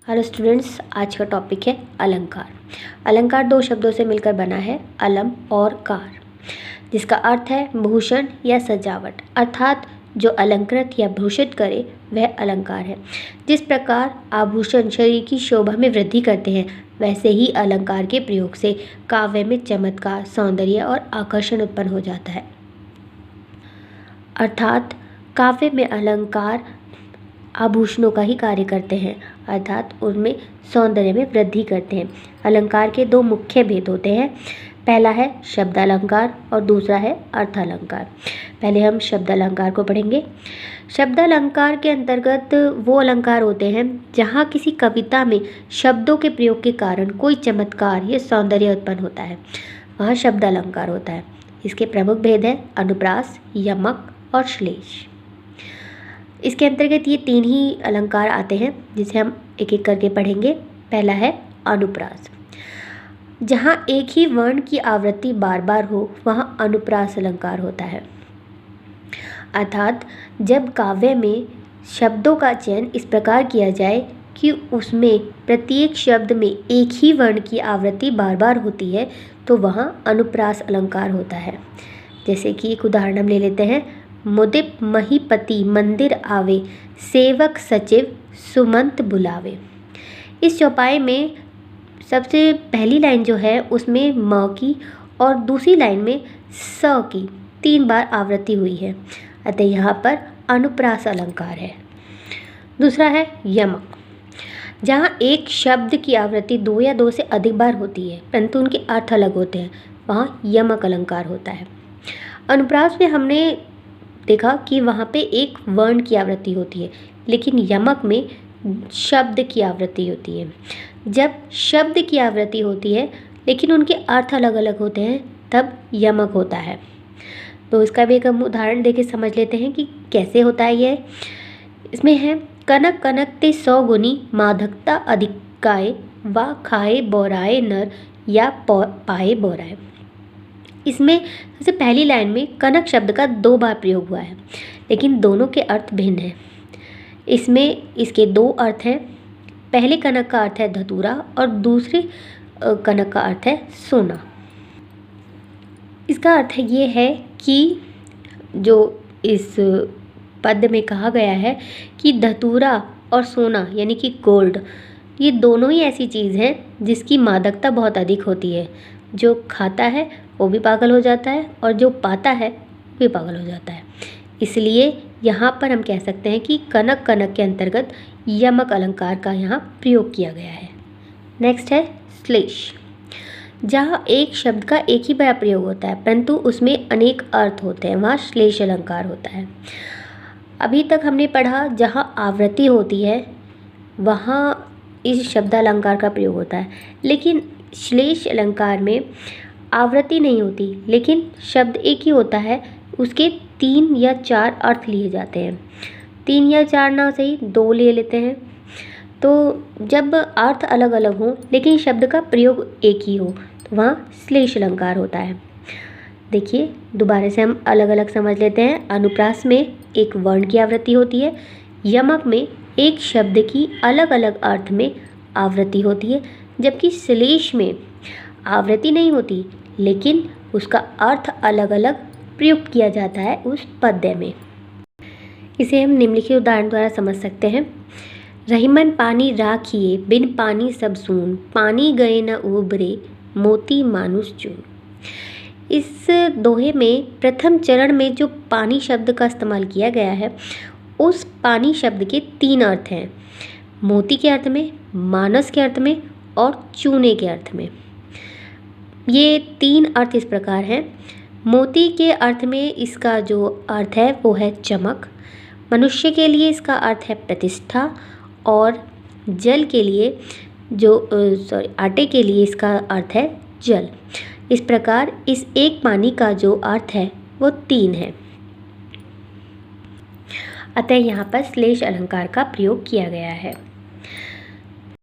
Hello students, आज का topic है अलंकार। अलंकार दो शब्दों से मिलकर बना है, अलम और कार, जिसका अर्थ है भूषण या सजावट, अर्थात जो अलंकृत या भूषित करे वह अलंकार है। जिस प्रकार आभूषण शरीर की शोभा में वृद्धि करते हैं, वैसे ही अलंकार के प्रयोग से काव्य में चमत्कार, सौंदर्य और आकर्षण उत्पन्न हो जाता है। अर्थात काव्य में अलंकार आभूषणों का ही कार्य करते हैं, अर्थात उनमें सौंदर्य में वृद्धि करते हैं। अलंकार के दो मुख्य भेद होते हैं, पहला है शब्दालंकार और दूसरा है अर्थालंकार। पहले हम शब्दालंकार को पढ़ेंगे। शब्दालंकार के अंतर्गत वो अलंकार होते हैं जहाँ किसी कविता में शब्दों के प्रयोग के कारण कोई चमत्कार या सौंदर्य उत्पन्न होता है, वहाँ शब्दालंकार होता है। इसके प्रमुख भेद है अनुप्रास, यमक और श्लेष। इसके अंतर्गत ये तीन ही अलंकार आते हैं, जिसे हम एक एक करके पढ़ेंगे। पहला है अनुप्रास। जहाँ एक ही वर्ण की आवृत्ति बार बार हो, वहाँ अनुप्रास अलंकार होता है। अर्थात जब काव्य में शब्दों का चयन इस प्रकार किया जाए कि उसमें प्रत्येक शब्द में एक ही वर्ण की आवृत्ति बार बार होती है, तो वहाँ अनुप्रास अलंकार होता है। जैसे कि एक उदाहरण हम ले लेते हैं, मुदिप महीपति मंदिर आवे, सेवक सचिव सुमंत बुलावे। इस चौपाई में सबसे पहली लाइन जो है उसमें म की और दूसरी लाइन में स की 3 बार आवृत्ति हुई है, अतः यहाँ पर अनुप्रास अलंकार है। दूसरा है यमक। जहाँ एक शब्द की आवृत्ति 2 या 2 से अधिक बार होती है परंतु उनके अर्थ अलग होते हैं, वहाँ यमक अलंकार होता है। अनुप्रास में हमने देखा कि वहाँ पे एक वर्ण की आवृत्ति होती है, लेकिन यमक में शब्द की आवृत्ति होती है। जब शब्द की आवृत्ति होती है लेकिन उनके अर्थ अलग अलग होते हैं, तब यमक होता है। तो इसका भी एक हम उदाहरण देके समझ लेते हैं कि कैसे होता है ये। इसमें है, कनक कनक ते 100 गुनी, माधकता अधिकाए, वा खाए बोराए नर, या पाए बोराए। इसमें सबसे पहली लाइन में कनक शब्द का 2 बार प्रयोग हुआ है, लेकिन दोनों के अर्थ भिन्न हैं। इसमें इसके 2 अर्थ हैं। पहले कनक का अर्थ है धतूरा और दूसरे कनक का अर्थ है सोना। इसका अर्थ ये है कि जो इस पद में कहा गया है कि धतूरा और सोना यानी कि गोल्ड, ये दोनों ही ऐसी चीज़ हैं जिसकी मादकता बहुत अधिक होती है। जो खाता है वो भी पागल हो जाता है और जो पाता है वो भी पागल हो जाता है। इसलिए यहाँ पर हम कह सकते हैं कि कनक कनक के अंतर्गत यमक अलंकार का यहाँ प्रयोग किया गया है। नेक्स्ट है श्लेष। जहाँ एक शब्द का एक ही बार प्रयोग होता है परंतु उसमें अनेक अर्थ होते हैं, वहाँ श्लेष अलंकार होता है। अभी तक हमने पढ़ा जहाँ आवृत्ति होती है वहाँ इस शब्दालंकार का प्रयोग होता है, लेकिन श्लेष अलंकार में आवृत्ति नहीं होती लेकिन शब्द एक ही होता है, उसके 3 या 4 अर्थ लिए जाते हैं। 3 या 4 ना सही 2 ले लेते हैं। तो जब अर्थ अलग अलग हों लेकिन शब्द का प्रयोग एक ही हो, तो वहाँ श्लेष अलंकार होता है। देखिए दोबारा से हम अलग अलग समझ लेते हैं। अनुप्रास में एक वर्ण की आवृत्ति होती है, यमक में एक शब्द की अलग अलग अर्थ में आवृत्ति होती है, जबकि श्लेष में आवृत्ति नहीं होती लेकिन उसका अर्थ अलग अलग प्रयुक्त किया जाता है उस पद्य में। इसे हम निम्नलिखित उदाहरण द्वारा समझ सकते हैं। रहीमन पानी राखिए, बिन पानी सब सून, पानी गए न उबरे, मोती मानुष चून। इस दोहे में प्रथम चरण में जो पानी शब्द का इस्तेमाल किया गया है, उस पानी शब्द के 3 अर्थ हैं, मोती के अर्थ में, मानस के अर्थ में और चूने के अर्थ में। ये 3 अर्थ इस प्रकार हैं। मोती के अर्थ में इसका जो अर्थ है वो है चमक, मनुष्य के लिए इसका अर्थ है प्रतिष्ठा, और जल के लिए आटे के लिए इसका अर्थ है जल। इस प्रकार इस एक पानी का जो अर्थ है वो 3 है, अतः यहाँ पर श्लेष अलंकार का प्रयोग किया गया है।